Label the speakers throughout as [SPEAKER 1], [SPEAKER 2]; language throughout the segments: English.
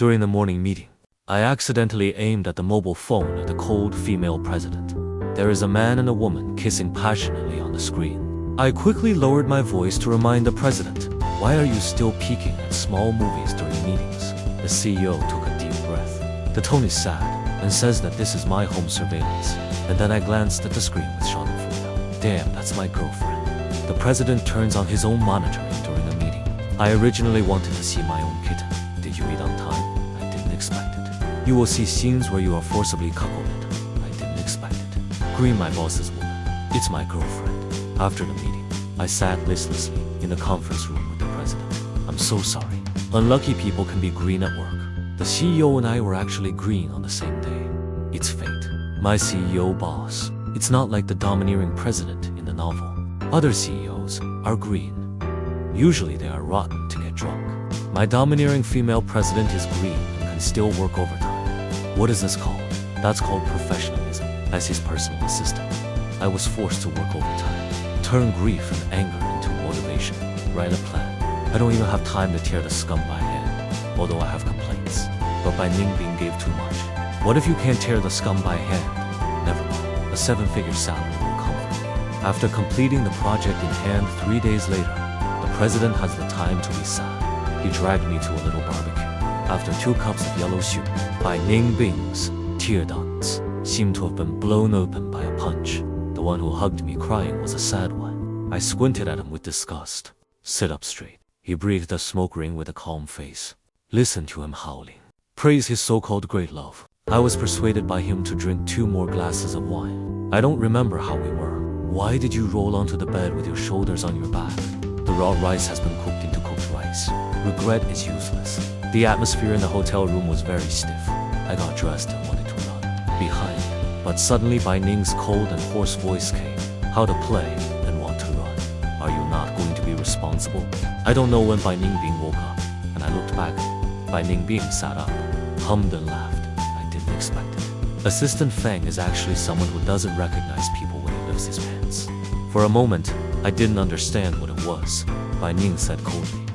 [SPEAKER 1] During the morning meeting, I accidentally aimed at the mobile phone of the cold female president. There is a man and a woman kissing passionately on the screen. I quickly lowered my voice to remind the president, why are you still peeking at small movies during meetings? The CEO took a deep breath. The tone is sad and says that this is my home surveillance. And then I glanced at the screen with Schadenfreude. Damn, that's my girlfriend. The president turns on his own monitoring during a meeting. I originally wanted to see my own kitten. Did you eat on time? I didn't expect it. You will see scenes where you are forcibly cuckolded. I didn't expect it. Green, my boss's woman. It's my girlfriend. After the meeting, I sat listlessly in the conference room with the president. I'm so sorry. Unlucky people can be green at work. The CEO and I were actually green on the same day. It's fate. My CEO boss. It's not like the domineering president in the novel. Other CEOs are green. Usually they are rotten to get drunk. My domineering female president is green and can still work overtime. What is this called? That's called professionalism. As his personal assistant, I was forced to work overtime. Turn grief and anger into motivation. Write a plan. I don't even have time to tear the scum by hand, although I have complaints. But Bai Ningbing gave too much. What if you can't tear the scum by hand? Never mind. A 7-figure salary will comfort me. After completing the project in hand 3 days later, the president has the time to be sad. He dragged me to a little barbecue. After 2 cups of yellow soup, Bai Ningbing's tear ducts seemed to have been blown open by a punch. The one who hugged me crying was a sad one. I squinted at him with disgust. Sit up straight. He breathed a smoke ring with a calm face. Listen to him howling. Praise his so-called great love. I was persuaded by him to drink 2 more glasses of wine. I don't remember how we were. Why did you roll onto the bed with your shoulders on your back? The raw rice has been cooked into cooked rice. Regret is useless. The atmosphere in the hotel room was very stiff. I got dressed and wanted to run behind. But suddenly Bai Ning's cold and hoarse voice came. How to play and want to run. Are you not going to be responsible? I don't know when Bai Ningbing woke up, and I looked back. Bai Ningbing sat up, hummed and laughed. I didn't expect it. Assistant Feng is actually someone who doesn't recognize people when he lifts his pants. For a moment, I didn't understand what it was. Bai Ning said coldly,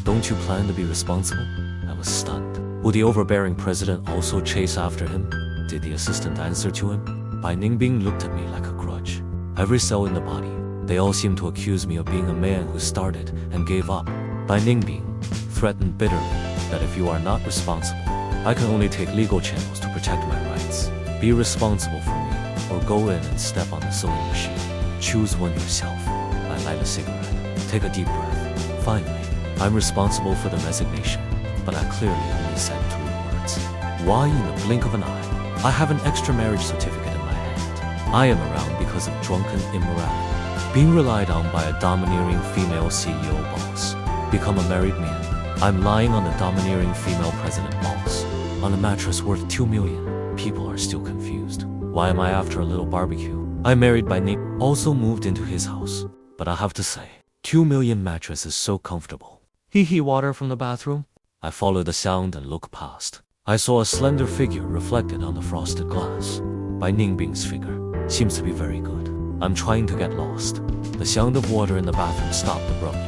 [SPEAKER 1] don't you plan to be responsible? I was stunned. Would the overbearing president also chase after him? Did the assistant answer to him? Bai Ningbing looked at me like a grudge. Every cell in the body, they all seemed to accuse me of being a man who started and gave up. Bai Ningbing threatened bitterly that if you are not responsible, I can only take legal channels to protect my rights. Be responsible for me, or go in and step on the sewing machine. Choose one yourself. I light a cigarette. Take a deep breath. Finally, I'm responsible for the resignation, but I clearly only said 2 words. Why in the blink of an eye? I have an extra marriage certificate in my hand. I am around because of drunken immorality. Being relied on by a domineering female CEO boss. Become a married man. I'm lying on the domineering female president boss. On a mattress worth 2 million. People are still confused. Why am I after a little barbecue? I married Bai Ning, also moved into his house. But I have to say, 2 million mattress is so comfortable. Hee water from the bathroom? I followed the sound and looked past. I saw a slender figure reflected on the frosted glass. Bai Ningbing's figure seems to be very good. I'm trying to get lost. The sound of water in the bathroom stopped abruptly.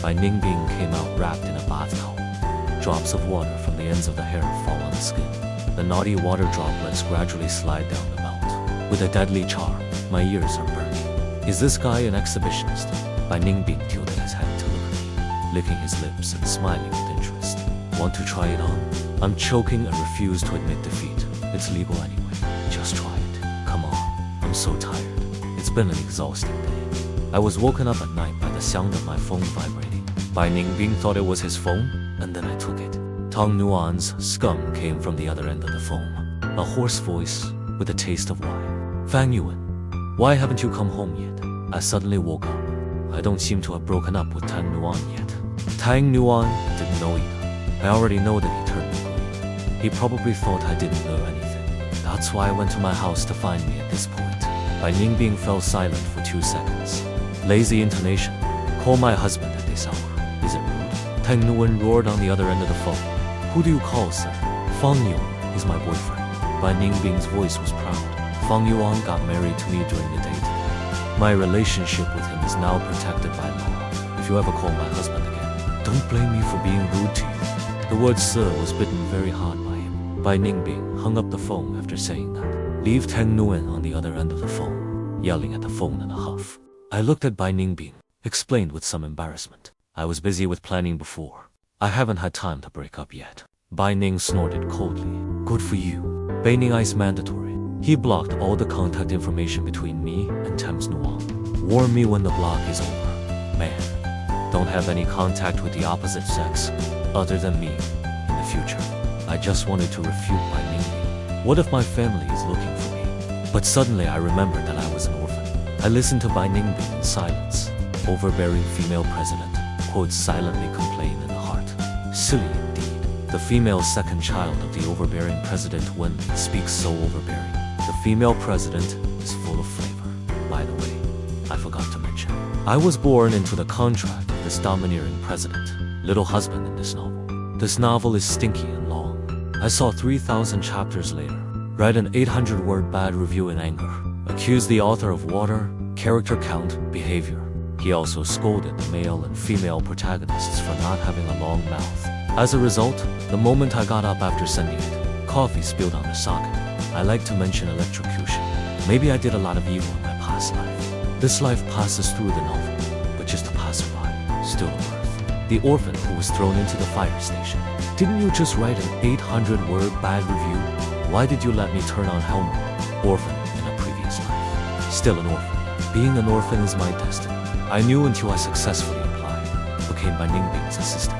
[SPEAKER 1] Bai Ningbing came out wrapped in a bath towel. Drops of water from the ends of the hair fall on the skin. The naughty water droplets gradually slide down the belt. With a deadly charm, my ears are burning. Is this guy an exhibitionist? Bai Ningbing tilted his head to look at me, licking his lips and smiling with interest. Want to try it on? I'm choking and refuse to admit defeat. It's legal anyway. Just try it. Come on. I'm so tired. It's been an exhausting day. I was woken up at night by the sound of my phone vibrating. Bai Ningbing thought it was his phone, and then I took it. Tang Nuan's scum came from the other end of the phone. A hoarse voice with a taste of wine. Fang Yuan, why haven't you come home yet? I suddenly woke up. I don't seem to have broken up with Tang Nuan yet. Tang Nuan didn't know either. I already know that he turned me green. He probably thought I didn't know anything. That's why I went to my house to find me at this point. Bai Ningbing fell silent for 2 seconds. Lazy intonation. Call my husband at this hour. Is it rude? Tang Nuan roared on the other end of the phone. Who do you call, sir? Fang Yuan is my boyfriend. Bai Ningbing's voice was proud. Fang Yuan got married to me during the day today. My relationship with him is now protected by law. If you ever call my husband again, don't blame me for being rude to you. The word sir was bitten very hard by him. Bai Ningbing hung up the phone after saying that. Leave Teng Nguyen on the other end of the phone, yelling at the phone in a huff. I looked at Bai Ningbing, explained with some embarrassment. I was busy with planning before. I haven't had time to break up yet. Bai Ning snorted coldly. Good for you. Bai Ning is mandatory. He blocked all the contact information between me and Thames Nuang. Warn me when the block is over. Man, don't have any contact with the opposite sex, other than me, in the future. I just wanted to refute Bai Ningbing. What if my family is looking for me? But suddenly I remembered that I was an orphan. I listened to Bai Ningbing in silence. Overbearing female president, quotes silently complain in the heart. Silly indeed. The female second child of the overbearing President Wen Li speaks so overbearing. The female president is full of flavor. By the way, I forgot to mention, I was born into the contract of this domineering president. Little husband in this novel. This novel is stinky and long. I saw 3,000 chapters later. Write an 800-word bad review in anger. Accuse the author of water, character count, behavior. He also scolded the male and female protagonists for not having a long mouth. As a result, the moment I got up after sending it, coffee spilled on the socket. I like to mention electrocution. Maybe I did a lot of evil in my past life. This life passes through the novel, but just a passerby, still on Earth. The orphan who was thrown into the fire station. Didn't you just write an 800-word bad review? Why did you let me turn on Helmut? Orphan in a previous life. Still an orphan. Being an orphan is my destiny. I knew until I successfully applied, became Bai Ningbing's assistant.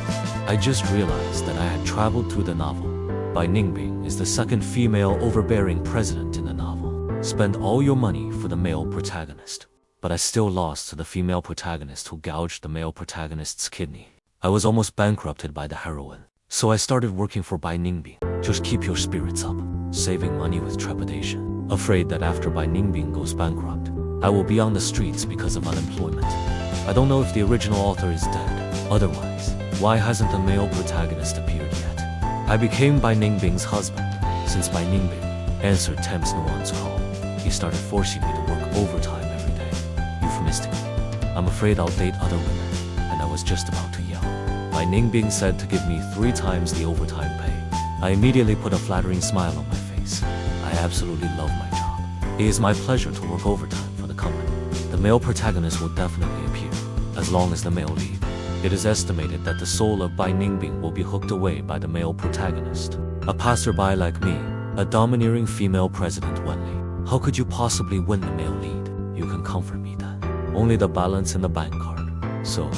[SPEAKER 1] I just realized that I had traveled through the novel. Bai Ningbing is the second female overbearing president in the novel. Spend all your money for the male protagonist. But I still lost to the female protagonist who gouged the male protagonist's kidney. I was almost bankrupted by the heroine. So I started working for Bai Ningbing. Just keep your spirits up. Saving money with trepidation. Afraid that after Bai Ningbing goes bankrupt, I will be on the streets because of unemployment. I don't know if the original author is dead. Otherwise, why hasn't the male protagonist appeared yet? I became Bai Ningbing's husband. Since Bai Ningbing answered Thames Nuang's call, he started forcing me to work overtime every day. Euphemistically, I'm afraid I'll date other women, and I was just about to yell. Bai Ningbing said to give me 3 times the overtime pay. I immediately put a flattering smile on my face. I absolutely love my job. It is my pleasure to work overtime for the company. The male protagonist will definitely appear, as long as the male lead. It is estimated that the soul of Bai Ningbing will be hooked away by the male protagonist. A passerby like me, a domineering female president Wen Li. How could you possibly win the male lead? You can comfort me then. Only the balance in the bank card. So,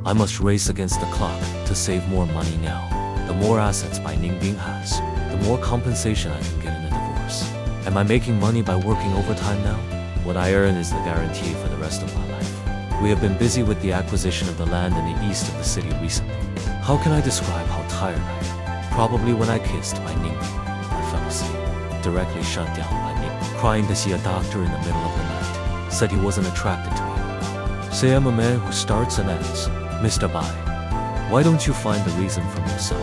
[SPEAKER 1] I must race against the clock to save more money now. The more assets Bai Ningbing has, the more compensation I can get in a divorce. Am I making money by working overtime now? What I earn is the guarantee for the rest of my life. We have been busy with the acquisition of the land in the east of the city recently. How can I describe how tired I am? Probably when I kissed Bai Ningbing, I fell asleep. Directly shut down Bai Ningbing, crying to see a doctor in the middle of the night. Said he wasn't attracted to me. Say I'm a man who starts and ends. Mr. Bai, why don't you find the reason from yourself?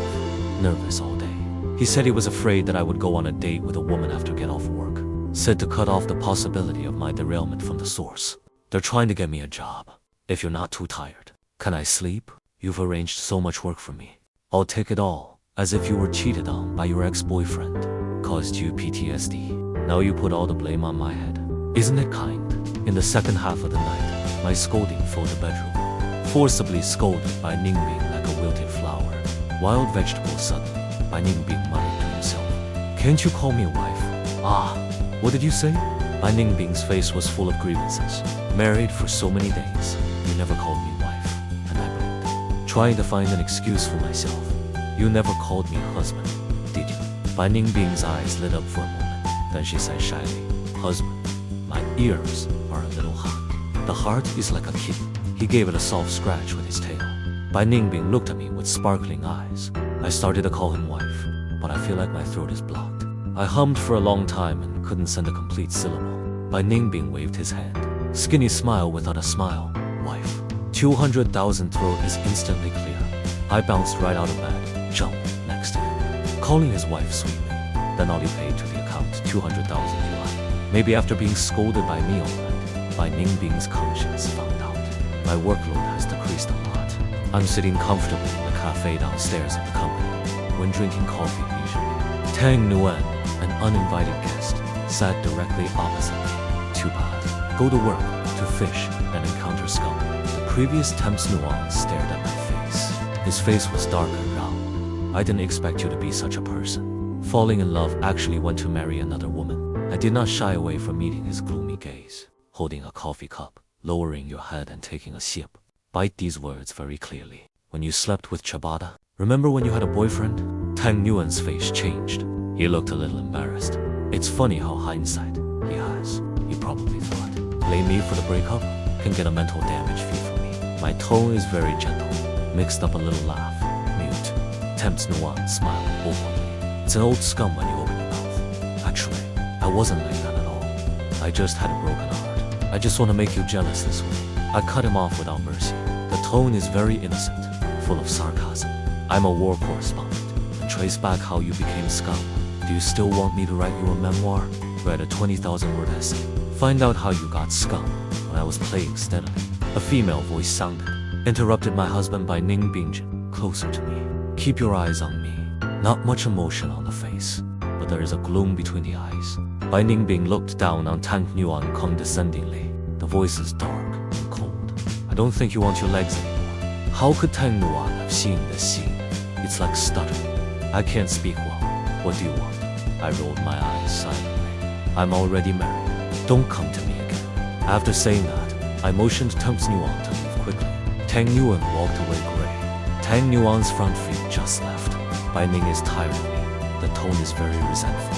[SPEAKER 1] Nervous all day. He said he was afraid that I would go on a date with a woman after get off work. Said to cut off the possibility of my derailment from the source. They're trying to get me a job. If you're not too tired, can I sleep? You've arranged so much work for me. I'll take it all, as if you were cheated on by your ex-boyfriend. Caused you PTSD. Now you put all the blame on my head. Isn't it kind? In the second half of the night, my scolding filled the bedroom. Forcibly scolded Bai Ningbing like a wilted flower. Wild vegetable suddenly, Bai Ningbing muttered to himself. Can't you call me a wife? Ah, what did you say? Bai Ningbing's face was full of grievances. Married for so many days, you never called me wife, and I blinked, trying to find an excuse for myself. You never called me husband, did you? Bai Ningbing's eyes lit up for a moment. Then she said shyly, husband, my ears are a little hot. The heart is like a kitten. He gave it a soft scratch with his tail. Bai Ningbing looked at me with sparkling eyes. I started to call him wife, but I feel like my throat is blocked. I hummed for a long time and couldn't send a complete syllable. Bai Ningbing waved his hand. Skinny smile without a smile. Wife. 200,000 throat is instantly clear. I bounced right out of bed, jumped next to him, calling his wife sweetly. Then Ollie paid to the account 200,000 yuan. Maybe after being scolded by me all night, Bai Ningbing's conscience found out. My workload has decreased a lot. I'm sitting comfortably in the cafe downstairs of the company. when drinking coffee leisurely. Tang Nguyen, an uninvited guest, sat directly opposite me. Too bad. Go to work, to fish, and encounter scum. The previous Temps Nguyen stared at my face. His face was dark and round. I didn't expect you to be such a person. Falling in love actually went to marry another woman. I did not shy away from meeting his gloomy gaze. Holding a coffee cup, lowering your head and taking a sip. Bite these words very clearly. When you slept with Chabada, remember when you had a boyfriend? Tang Nguyen's face changed. He looked a little embarrassed. It's funny how hindsight he has. He probably thought, blame me for the breakup? Can get a mental damage fee from me. My tone is very gentle, mixed up a little laugh. Mute. Temps Nguyen smiled awkwardly. It's an old scum when you open your mouth. Actually, I wasn't like that at all. I just had a broken heart. I just want to make you jealous this way. I cut him off without mercy. The tone is very innocent, full of sarcasm. I'm a war correspondent, and trace back how you became scum. Do you still want me to write you a memoir? Write a 20,000-word essay. Find out how you got scum when I was playing steadily. A female voice sounded. Interrupted my husband by Ning Bingjin, closer to me. Keep your eyes on me. Not much emotion on the face, but there is a gloom between the eyes. Bai Ningbing looked down on Tang Nguyen condescendingly. The voice is dark and cold. I don't think you want your legs anymore. How could Tang Nguyen have seen this scene? It's like stuttering. I can't speak well. What do you want? I rolled my eyes silently. I'm already married. Don't come to me again. After saying that, I motioned Temps Nguyen to leave quickly. Tang Nguyen walked away gray. Tang Nguyen's front feet just left. Bai Ning is tired of me. The tone is very resentful.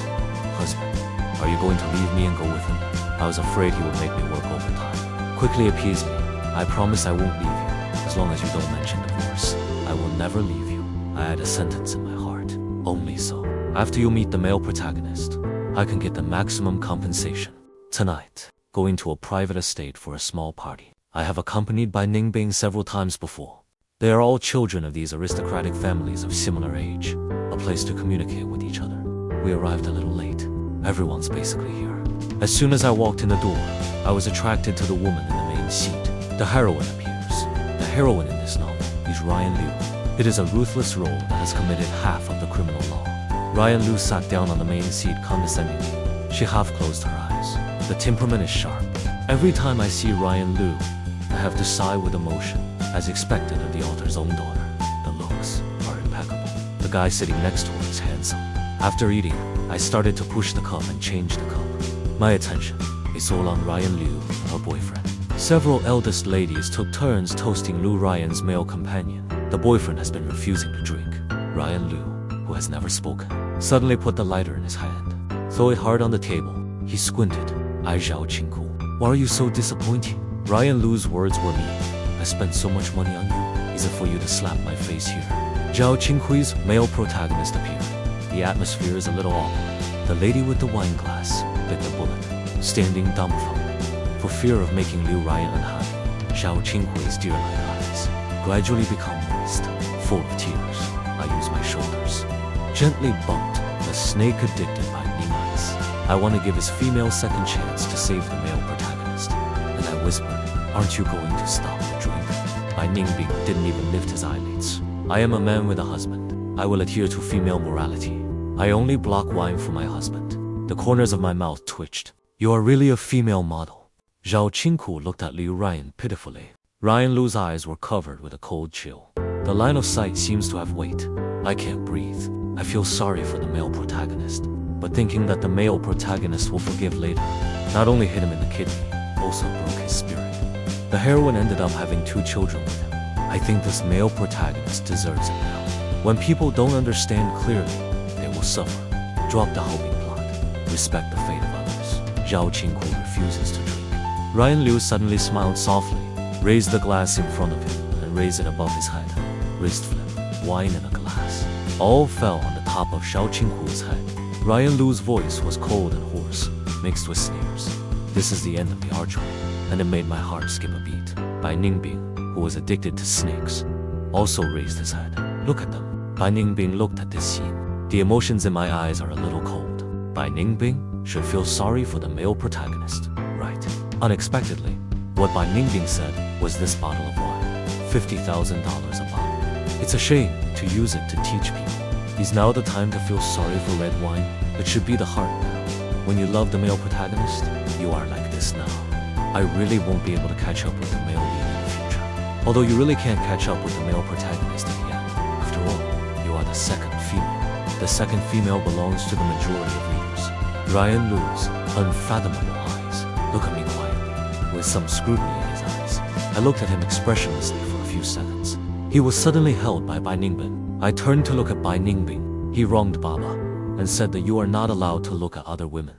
[SPEAKER 1] Husband, are you going to leave me and go with him? I was afraid he would make me work overtime. Quickly appease me. I promise I won't leave you, as long as you don't mention divorce. I will never leave you. I had a sentence in my heart. Only so. After you meet the male protagonist, I can get the maximum compensation. Tonight, going to a private estate for a small party. I have accompanied Bai Ningbing several times before. They are all children of these aristocratic families of similar age. A place to communicate with each other. We arrived a little late. Everyone's basically here. As soon as I walked in the door, I was attracted to the woman in the main seat. The heroine appears. The heroine in this novel is Ryan Liu. It is a ruthless role that has committed half of the criminal law. Ryan Liu sat down on the main seat condescendingly. She half closed her eyes. The temperament is sharp. Every time I see Ryan Liu, I have to sigh with emotion, as expected of the author's own daughter. The looks are impeccable. The guy sitting next to her is handsome. After eating, I started to push the cup and change the cup. My attention is all on Ryan Liu and her boyfriend. Several eldest ladies took turns toasting Liu Ryan's male companion. The boyfriend has been refusing to drink. Ryan Liu, who has never spoken, suddenly put the lighter in his hand. Throw it hard on the table. He squinted. I Zhao Qingku. Why are you so disappointing? Ryan Liu's words were mean. I spent so much money on you. Is it for you to slap my face here? Zhao Qinghui's male protagonist appeared. The atmosphere is a little awkward. The lady with the wine glass bit the bullet, standing dumbfounded. For fear of making Liu Ryan unhappy, Zhao Qinghui's deer-like eyes gradually become moist, full of tears. I use my shoulders. Gently bumped the snake-addicted by Ning eyes. I want to give his female second chance to save the male protagonist. And I whispered, aren't you going to stop the drink? Bai Ningbing didn't even lift his eyelids. I am a man with a husband. I will adhere to female morality. I only block wine for my husband. The corners of my mouth twitched. You are really a female model. Zhao Qingku looked at Liu Ryan pitifully. Ryan Liu's eyes were covered with a cold chill. The line of sight seems to have weight. I can't breathe. I feel sorry for the male protagonist, but thinking that the male protagonist will forgive later, not only hit him in the kidney, also broke his spirit. The heroine ended up having 2 children with him. I think this male protagonist deserves it now. When people don't understand clearly, they will suffer. Drop the hoping plot. Respect the fate of others. Zhao Qingku refuses to drink. Ryan Liu suddenly smiled softly, raised the glass in front of him, and raised it above his head. Wrist flip, wine in a glass. All fell on the top of Zhao Qinghu's head. Ryan Liu's voice was cold and hoarse, mixed with sneers. This is the end of the archery, and it made my heart skip a beat. Bai Ningbing, who was addicted to snakes, also raised his head. Look at them. Bai Ningbing looked at this scene. The emotions in my eyes are a little cold. Bai Ningbing should feel sorry for the male protagonist, right? Unexpectedly, what Bai Ningbing said was this bottle of wine. $50,000 a bottle. It's a shame to use it to teach people. Is now the time to feel sorry for red wine? It should be the heart now. When you love the male protagonist, you are like this now. I really won't be able to catch up with the male lead in the future. Although you really can't catch up with the male protagonist in the end. After all, you are the second female. The second female belongs to the majority of readers. Ryan Lu's unfathomable eyes look at me quietly, with some scrutiny in his eyes. I looked at him expressionlessly for a few seconds. He was suddenly held by Bai Ningbing. I turned to look at Bai Ningbing. He wronged Baba and said that you are not allowed to look at other women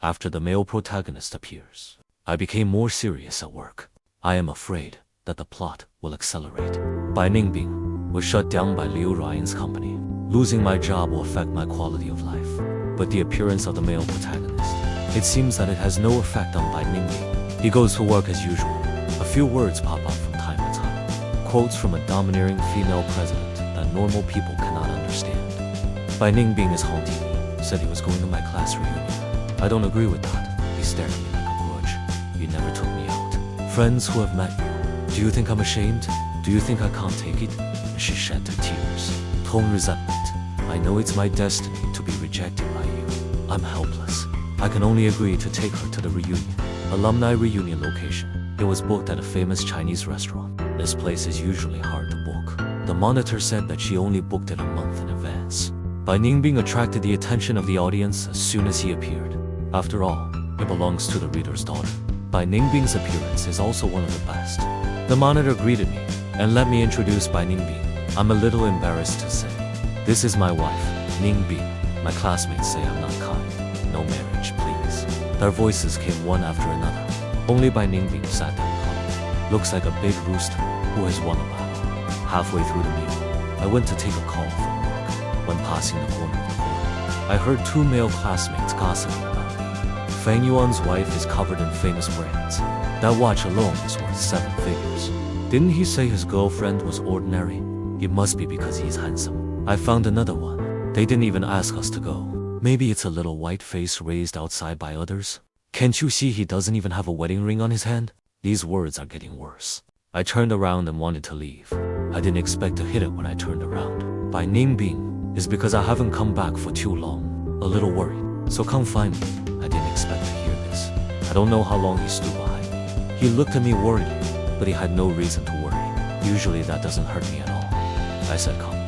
[SPEAKER 1] after the male protagonist appears. I became more serious at work. I am afraid that the plot will accelerate. Bai Ningbing was shut down by Liu Ryan's company. Losing my job will affect my quality of life. But the appearance of the male protagonist, it seems that it has no effect on Bai Ningbing. He goes to work as usual. A few words pop up from time to time. Quotes from a domineering female president that normal people cannot understand. Bai Ningbing is haunting me, said he was going to my class reunion. I don't agree with that. He stared at me like a grudge. You never took me out. Friends who have met you, do you think I'm ashamed? Do you think I can't take it? She shed her tears. Tone resentment. I know it's my destiny to be rejected by you. I'm helpless. I can only agree to take her to the reunion. Alumni reunion location. It was booked at a famous Chinese restaurant. This place is usually hard to book. The monitor said that she only booked it a month in advance. Bai Ningbing attracted the attention of the audience as soon as he appeared. After all, it belongs to the reader's daughter. Bai Ningbing's appearance is also one of the best. The monitor greeted me and let me introduce Bai Ningbing. I'm a little embarrassed to say. This is my wife, Ningbing. My classmates say I'm not kind. No marriage, please. Their voices came one after another. Only Bai Ningbing sat down calmly. Looks like a big rooster who has won a battle. Halfway through the meal, I went to take a call from work. When passing the corner of the court, I heard two male classmates gossiping about me. Fang Yuan's wife is covered in famous brands. That watch alone is worth 7 figures. Didn't he say his girlfriend was ordinary? It must be because he's handsome. I found another one. They didn't even ask us to go. Maybe it's a little white face raised outside by others. Can't you see he doesn't even have a wedding ring on his hand? These words are getting worse. I turned around and wanted to leave. I didn't expect to hit it when I turned around. Bai Ningbing is because I haven't come back for too long. A little worried. So come find me. I didn't expect to hear this. I don't know how long he stood behind me. He looked at me worriedly, but he had no reason to worry. Usually that doesn't hurt me at all. I said calmly.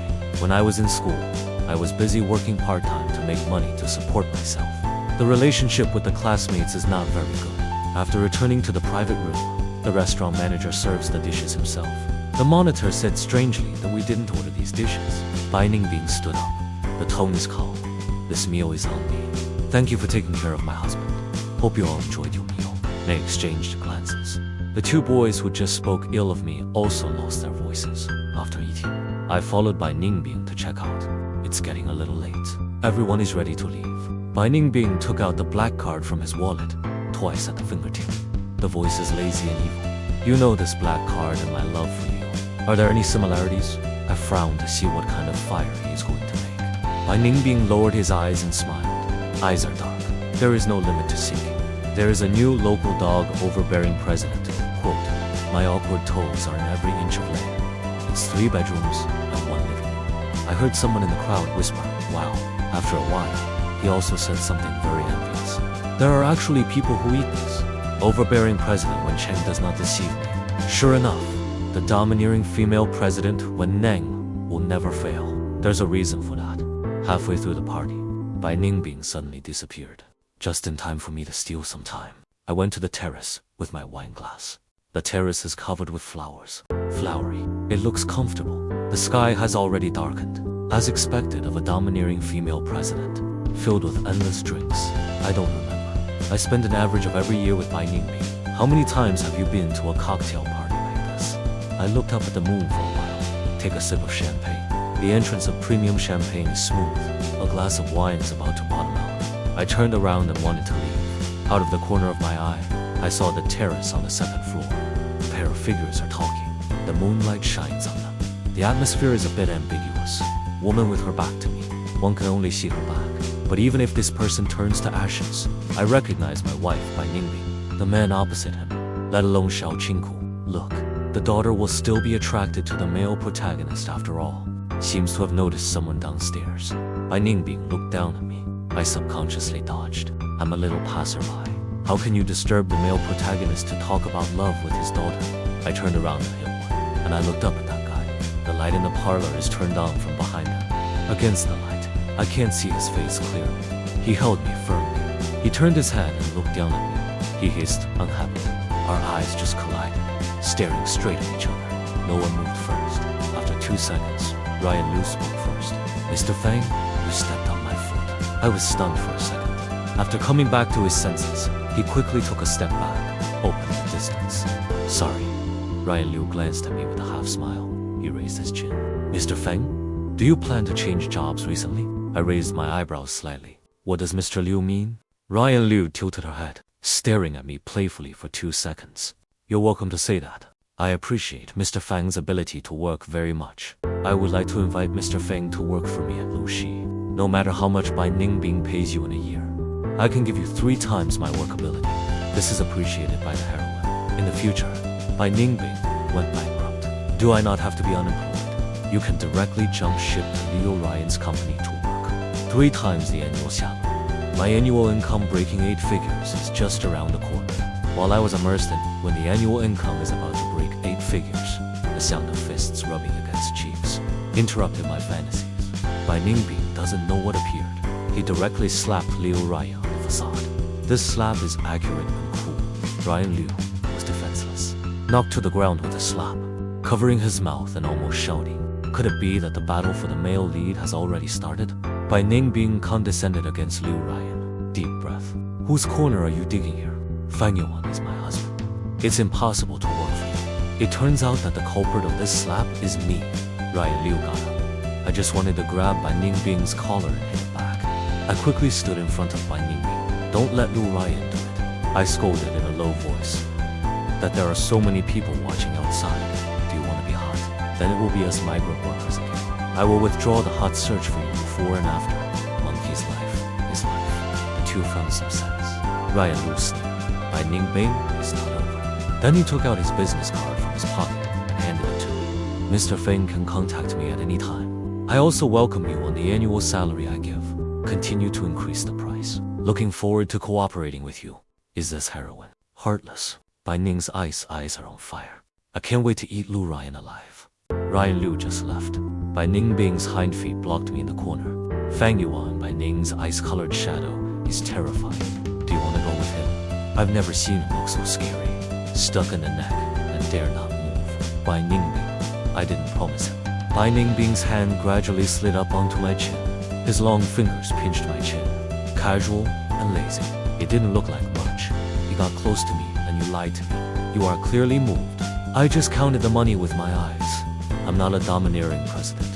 [SPEAKER 1] When I was in school, I was busy working part-time to make money to support myself. The relationship with the classmates is not very good. After returning to the private room, the restaurant manager serves the dishes himself. The monitor said strangely that we didn't order these dishes. Bai Ningbing stood up. The tone is calm. This meal is on me. Thank you for taking care of my husband. Hope you all enjoyed your meal. They exchanged glances. The two boys who just spoke ill of me also lost their voices after eating. I followed Bai Ningbing to check out. It's getting a little late. Everyone is ready to leave. Bai Ningbing took out the black card from his wallet, twice at the fingertip. The voice is lazy and evil. You know this black card and my love for you. Are there any similarities? I frowned to see what kind of fire he is going to make. Bai Ningbing lowered his eyes and smiled. Eyes are dark. There is no limit to seeking. There is a new local dog overbearing president. Quote, my awkward toes are in every inch of land. It's 3 bedrooms and 1 living room. I heard someone in the crowd whisper, wow. After a while, he also said something very envious. There are actually people who eat this. Overbearing president Wen Cheng does not deceive me. Sure enough, the domineering female president Wen Neng will never fail. There's a reason for that. Halfway through the party, Bai Ningbing suddenly disappeared. Just in time for me to steal some time. I went to the terrace with my wine glass. The terrace is covered with flowers. Flowery. It looks comfortable. The sky has already darkened. As expected of a domineering female president. Filled with endless drinks. I don't remember. I spend an average of every year with Bai Ningbing. How many times have you been to a cocktail party like this? I looked up at the moon for a while. Take a sip of champagne. The entrance of premium champagne is smooth. A glass of wine is about to bottom out. I turned around and wanted to leave. Out of the corner of my eye, I saw the terrace on the 2nd floor. A pair of figures are talking. The moonlight shines on them. The atmosphere is a bit ambiguous. Woman with her back to me. One can only see her back. But even if this person turns to ashes, I recognize my wife Bai Ningbing. The man opposite him, let alone Xiao Qingku. Look, the daughter will still be attracted to the male protagonist after all. seems to have noticed someone downstairs. Bai Ningbing looked down at me. I subconsciously dodged. I'm a little passerby. How can you disturb the male protagonist to talk about love with his daughter? I turned around to him, and I looked up at that guy. The light in the parlor is turned on from behind him. Against the light, I can't see his face clearly. He held me firmly. He turned his head and looked down at me. He hissed unhappily. Our eyes just collided, staring straight at each other. No one moved first. After 2 seconds, Ryan Liu spoke first. Mr. Feng, you stepped on my foot. I was stunned for a second. After coming back to his senses, he quickly took a step back, opened the distance. Sorry. Ryan Liu glanced at me with a half smile. He raised his chin. Mr. Feng, do you plan to change jobs recently? I raised my eyebrows slightly. What does Mr. Liu mean? Ryan Liu tilted her head, staring at me playfully for 2 seconds. You're welcome to say that. I appreciate Mr. Feng's ability to work very much. I would like to invite Mr. Feng to work for me at Lushi. No matter how much Bai Ningbing pays you in a year, I can give you 3 times my work ability. This is appreciated by the heroine. In the future, Bai Ningbing went bankrupt. Do I not have to be unemployed? You can directly jump ship to Liu Ryan's company to work. 3 times the annual salary. My annual income breaking 8 figures is just around the corner. While I was immersed in when the annual income is about to break 8 figures, the sound of fists rubbing against cheeks interrupted my fantasies. Bai Ningbing doesn't know what appeared. He directly slapped Liu Ryan on the facade. This slap is accurate and cool. Ryan Liu was defenseless, knocked to the ground with a slap, covering his mouth and almost shouting. Could it be that the battle for the male lead has already started? Bai Ningbing condescended against Liu Ryan. Deep breath. Whose corner are you digging here? Fang Yuan is my husband. It's impossible to work for you. It turns out that the culprit of this slap is me. Ryan Liu got up. I just wanted to grab Bai Ningbing's collar and hit it back. I quickly stood in front of Bai Ningbing. Don't let Liu Ryan do it. I scolded in a low voice. That there are so many people watching outside. Do you want to be hot? Then it will be us migrant workers again. I will withdraw the hot search for you before and after. Monkey's life is life. The two found some sense. Ryan Liu sneered. Bai Ningbing is not over. Then he took out his business card from his pocket and handed it to me. Mr. Feng can contact me at any time. I also welcome you on the annual salary I give. Continue to increase the price. Looking forward to cooperating with you. Is this heroine? Heartless. Bai Ning's eyes are on fire. I can't wait to eat Liu Ryan alive. Ryan Liu just left. Bai Ningbing's hind feet blocked me in the corner. Fang Yuan, Bai Ning's ice-colored shadow, is terrifying. Do you want to go with him? I've never seen him look so scary. Stuck in the neck and dare not move. Bai Ningbing. I didn't promise him. Bai Ningbing's hand gradually slid up onto my chin. His long fingers pinched my chin. Casual and lazy. It didn't look like much. He got close to me and you lied to me. You are clearly moved. I just counted the money with my eyes. I'm not a domineering president.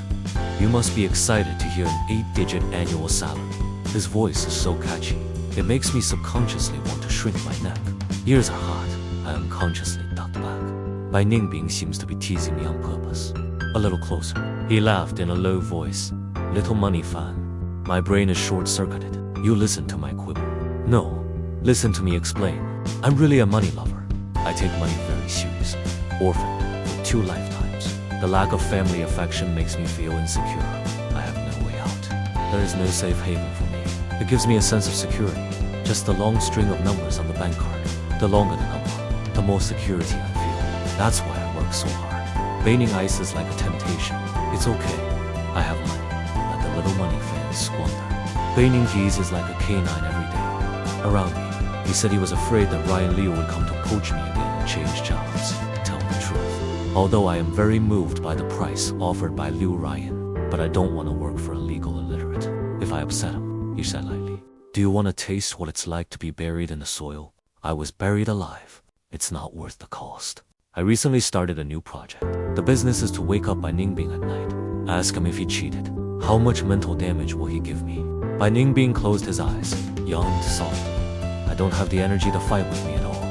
[SPEAKER 1] You must be excited to hear an 8-digit annual salary. His voice is so catchy. It makes me subconsciously want to shrink my neck. Ears are hot. I unconsciously ducked back. Bai Ningbing seems to be teasing me on purpose. A little closer. He laughed in a low voice. Little money fan. My brain is short-circuited. You listen to my quibble. No. Listen to me explain. I'm really a money lover. I take money very seriously. Orphaned with 2 lifetimes. The lack of family affection makes me feel insecure. I have no way out. There is no safe haven for me. It gives me a sense of security. Just a long string of numbers on the bank card. The longer the number, the more security I feel. That's why I work so hard. Baining ice is like a temptation. It's okay. I have money. Let the little money fans squander. Baining geese is like a canine every day. Around me, he said he was afraid that Ryan Liu would come to poach me again and change jobs. Tell the truth. Although I am very moved by the price offered by Liu Ryan, but I don't want to work for a legal illiterate. If I upset him, he said lightly. Do you want to taste what it's like to be buried in the soil? I was buried alive. It's not worth the cost. I recently started a new project. The business is to wake up Bai Ningbing at night. Ask him if he cheated. How much mental damage will he give me? Bai Ningbing closed his eyes, yawned softly. I don't have the energy to fight with me at all.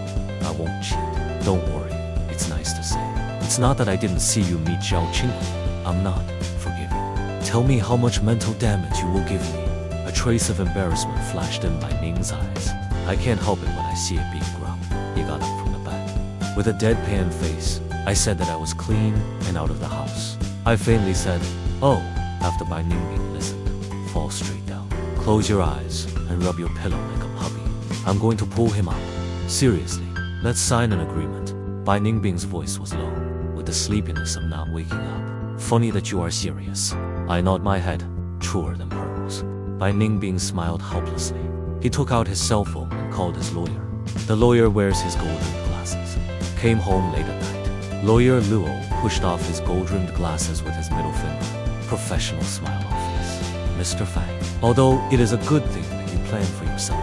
[SPEAKER 1] I won't cheat. Don't worry. It's nice to say. It's not that I didn't see you meet Zhao Qinghui. I'm not forgiving. Tell me how much mental damage you will give me. A trace of embarrassment flashed in Bai Ning's eyes. I can't help it when I see it being ground. He got up from the bed. With a deadpan face, I said that I was clean and out of the house. I faintly said, Oh, after Bai Ningbing listened, fall straight down. Close your eyes and rub your pillow like a puppy. I'm going to pull him up. Seriously, let's sign an agreement. Bai Ningbing's voice was low, with the sleepiness of not waking up. Funny that you are serious. I nod my head, truer than pearls. Bai Ningbing smiled helplessly. He took out his cell phone and called his lawyer. The lawyer wears his gold-rimmed glasses. Came home late at night. Lawyer Luo pushed off his gold-rimmed glasses with his middle finger. Professional smile on face. Mr. Fang. Although it is a good thing that you plan for yourself.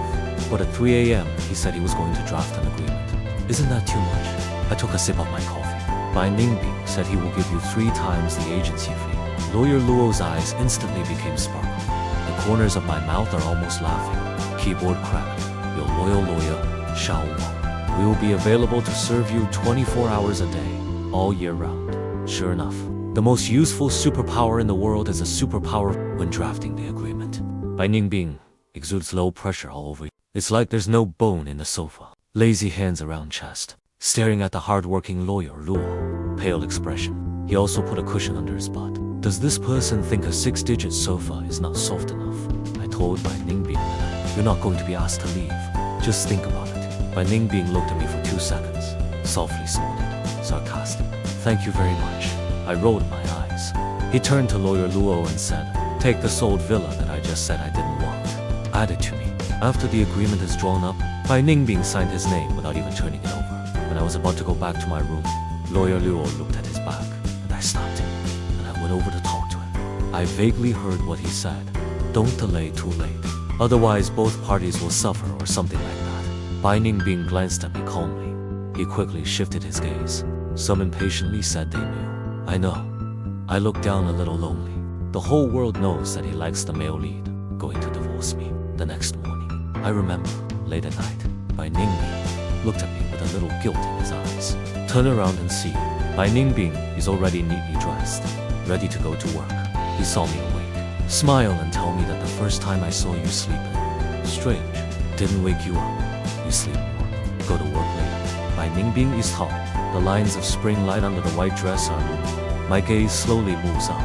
[SPEAKER 1] But at 3 a.m., he said he was going to draft an agreement. Isn't that too much? I took a sip of my coffee. Bai Ningbing said he will give you 3 times the agency fee. Lawyer Luo's eyes instantly became sparkling. The corners of my mouth are almost laughing. Keyboard cracked. Your loyal lawyer, Xiao Wang. We will be available to serve you 24 hours a day, all year round. Sure enough, the most useful superpower in the world is a superpower when drafting the agreement. Bai Ningbing exudes low pressure all over you. It's like there's no bone in the sofa. Lazy hands around chest. Staring at the hard-working lawyer Luo. Pale expression. He also put a cushion under his butt. Does this person think a 6-digit sofa is not soft enough? I told Bai Ningbing that you're not going to be asked to leave. Just think about it. Bai Ningbing looked at me for 2 seconds. Softly snorted. Sarcastic. Thank you very much. I rolled my eyes. He turned to lawyer Luo and said, take the sold villa that I just said I didn't want. Add it to me. After the agreement is drawn up, Bai Ningbing signed his name without even turning it over. When I was about to go back to my room, lawyer Luo looked at his back, and I stopped him, and I went over to talk to him. I vaguely heard what he said. Don't delay too late. Otherwise both parties will suffer or something like that. Bai Ningbing glanced at me calmly. He quickly shifted his gaze. Some impatiently said they knew. I know. I looked down a little lonely. The whole world knows that he likes the male lead, going to divorce me. The next morning, I remember, late at night, Bai Ningbing looked at me with a little guilt in his eyes. Turn around and see. Bai Ningbing is already neatly dressed, ready to go to work. He saw me awake. Smile and tell me that the first time I saw you sleeping. Strange. Didn't wake you up. You sleep more. Go to work late. Bai Ningbing is tall. The lines of spring light under the white dress are moving. My gaze slowly moves up.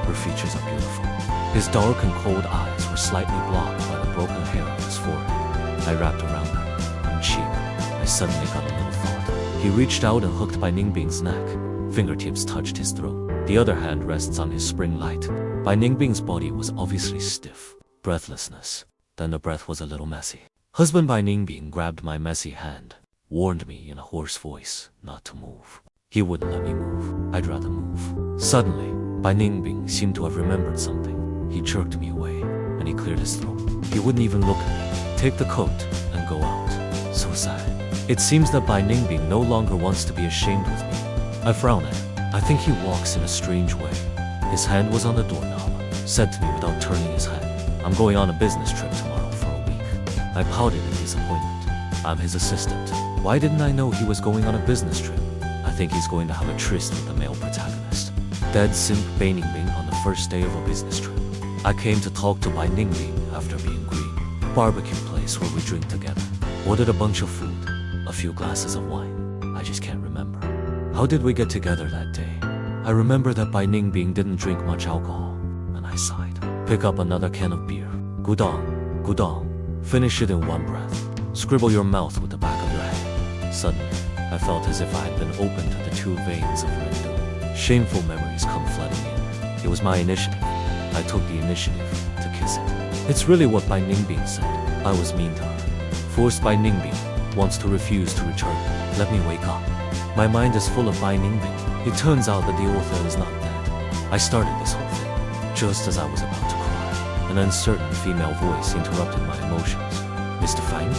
[SPEAKER 1] Her features are beautiful. His dark and cold eyes were slightly blocked by the broken hair on his forehead. I wrapped around her. I'm cheap. I suddenly got a little thought. He reached out and hooked Bai Ningbing's neck. Fingertips touched his throat. The other hand rests on his spring light. Bai Ningbing's body was obviously stiff. Breathlessness. Then the breath was a little messy. Husband Bai Ningbing grabbed my messy hand, warned me in a hoarse voice not to move. He wouldn't let me move. I'd rather move. Suddenly, Bai Ningbing seemed to have remembered something. He jerked me away, and he cleared his throat. He wouldn't even look at me. Take the coat and go out. So sad. It seems that Bai Ningbing no longer wants to be ashamed with me. I frowned at him. I think he walks in a strange way. His hand was on the doorknob, said to me without turning his head, I'm going on a business trip tomorrow for a week. I pouted in disappointment. I'm his assistant. Why didn't I know he was going on a business trip? I think he's going to have a tryst with the male protagonist. Dead simp Bai Ningbing on the first day of a business trip. I came to talk to Bai Ningbing after being green. Barbecue place where we drink together. Ordered a bunch of food. A few glasses of wine. I just can't remember. How did we get together that day? I remember that Bai Ningbing didn't drink much alcohol, and I sighed. Pick up another can of beer. Gudong, gudong. Finish it in one breath. Scribble your mouth with the back of your head. Suddenly, I felt as if I had been opened to the 2 veins of Rendu. Shameful memories come flooding in. It was my initiative. I took the initiative to kiss it. It's really what Bai Ningbing said. I was mean to her. Forced Bai Ningbing wants to refuse to return. Let me wake up. My mind is full of Bai Ningbing. It turns out that the author is not dead. I started this whole thing just as I was about to cry. An uncertain female voice interrupted my emotions. Mr. Fang?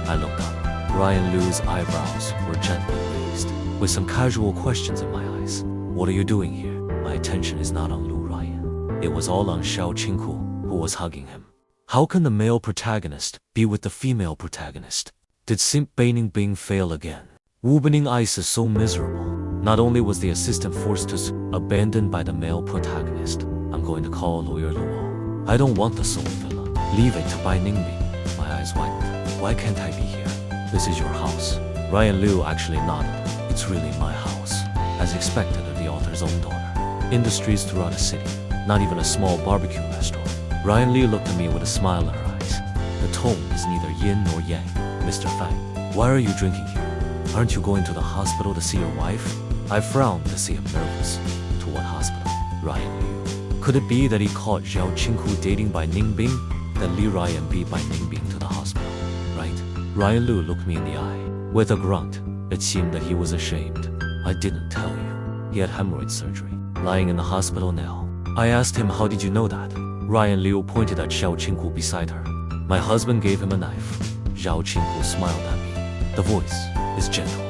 [SPEAKER 1] I looked up. Ryan Liu's eyebrows were gently raised, with some casual questions in my eyes. What are you doing here? My attention is not on Liu Ryan. It was all on Xiao Qingku, who was hugging him. How can the male protagonist be with the female protagonist? Did simp Bai Ningbing fail again? Wu Bining Ice is so miserable. Not only was the assistant forced to abandoned by the male protagonist, I'm going to call lawyer Luo. I don't want the soul villa. Leave it to Bai Ningbing. My eyes widened. Why can't I be here? This is your house. Ryan Liu actually nodded. It's really my house. As expected of the author's own daughter. Industries throughout a city. not even a small barbecue restaurant. Ryan Liu looked at me with a smile in her eyes. The tone is neither yin nor yang. Mr. Fang, why are you drinking here? Aren't you going to the hospital to see your wife? I frowned to see him nervous. To what hospital? Ryan Liu. Could it be that he caught Zhao Qingku dating Bai Ningbing? Then Li Ryan beat Bai Ningbing to the hospital, right? Ryan Liu looked me in the eye. With a grunt, it seemed that he was ashamed. I didn't tell you. He had hemorrhoid surgery, lying in the hospital now. I asked him, how did you know that? Ryan Liu pointed at Zhao Qingku beside her. My husband gave him a knife. Zhao Qingku smiled at me. The voice is gentle.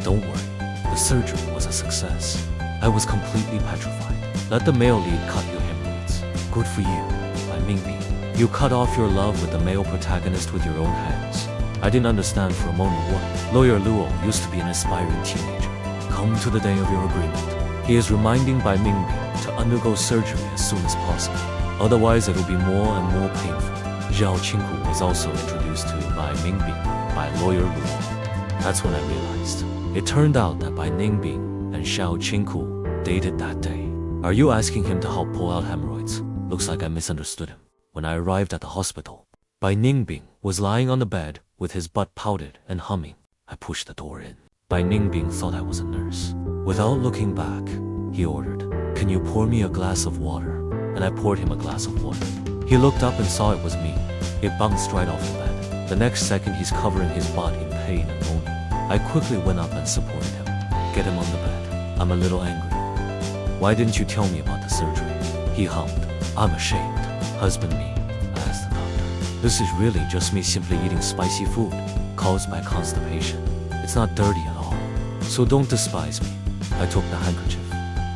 [SPEAKER 1] Don't worry. The surgery was a success. I was completely petrified. Let the male lead cut your hemorrhoids. Good for you. Bai Ningbing. You cut off your love with the male protagonist with your own hands. I didn't understand for a moment what Lawyer Luo used to be an aspiring teenager. Come to the day of your agreement. He is reminding Bai Ningbing to undergo surgery as soon as possible. Otherwise, it will be more and more painful. Zhao Qingku was also introduced to Bai Ningbing by Lawyer Luo. That's when I realized. It turned out that Bai Ningbing and Zhao Qingku dated that day. Are you asking him to help pull out hemorrhoids? Looks like I misunderstood him. When I arrived at the hospital, Bai Ningbing was lying on the bed with his butt pouted and humming. I pushed the door in. Bai Ningbing thought I was a nurse. Without looking back, he ordered, "Can you pour me a glass of water?" And I poured him a glass of water. He looked up and saw it was me. It bounced right off the bed. The next second, he's covering his butt in pain and moaning. I quickly went up and supported him. Get him on the bed. I'm a little angry. Why didn't you tell me about the surgery? He hummed. I'm ashamed. Husband me, I asked the doctor. This is really just me simply eating spicy food, caused by constipation. It's not dirty at all. So don't despise me. I took the handkerchief.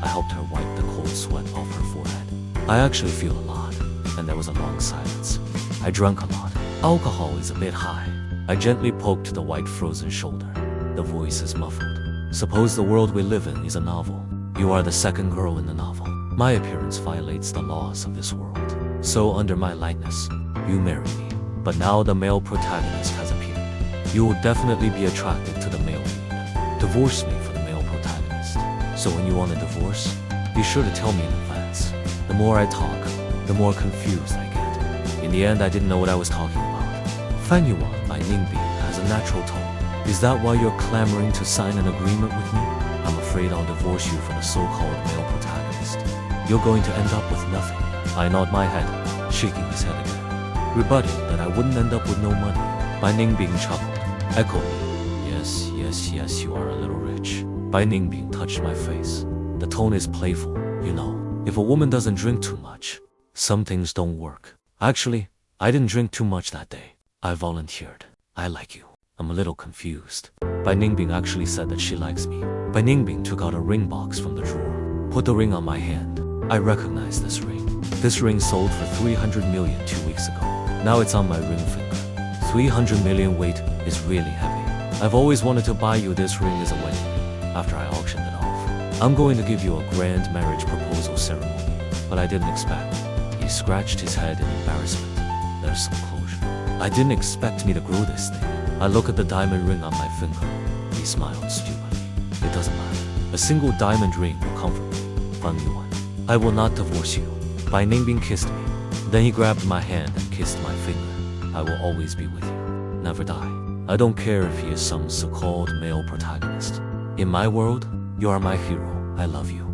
[SPEAKER 1] I helped her wipe the cold sweat off her forehead. I actually feel a lot. And there was a long silence. I drank a lot. Alcohol is a bit high. I gently poked the white frozen shoulder. The voice is muffled. Suppose the world we live in is a novel. You are the second girl in the novel. My appearance violates the laws of this world. So under my likeness, you marry me. But now the male protagonist has appeared. You will definitely be attracted to the male lead. Divorce me for the male protagonist. So when you want a divorce, be sure to tell me in advance. The more I talk, the more confused I get. In the end, I didn't know what I was talking about. Fan Yuan by Ningbing has a natural tone. Is that why you're clamoring to sign an agreement with me? I'm afraid I'll divorce you for the so-called male protagonist. You're going to end up with nothing. I nod my head, shaking his head again, rebutting that I wouldn't end up with no money. Bai Ningbing chuckled, echoed me. Yes, you are a little rich. Bai Ningbing touched my face. The tone is playful. You know, if a woman doesn't drink too much, some things don't work. Actually, I didn't drink too much that day. I volunteered. I like you. I'm a little confused. Bai Ningbing actually said that she likes me. Bai Ningbing took out a ring box from the drawer, put the ring on my hand. I recognized this ring. This ring sold for 300 million 2 weeks ago. Now it's on my ring finger. 300 million weight is really heavy. I've always wanted to buy you this ring as a wedding ring after I auctioned it off. I'm going to give you a grand marriage proposal ceremony, but I didn't expect. He scratched his head in embarrassment. There's some closure. I didn't expect me to grow this thing. I look at the diamond ring on my finger. He smiled stupidly. It doesn't matter. A single diamond ring will comfort me. Fan Yuan. I will not divorce you. Bai Ningbing kissed me. Then he grabbed my hand and kissed my finger. I will always be with you. Never die. I don't care if he is some so-called male protagonist. In my world, you are my hero. I love you.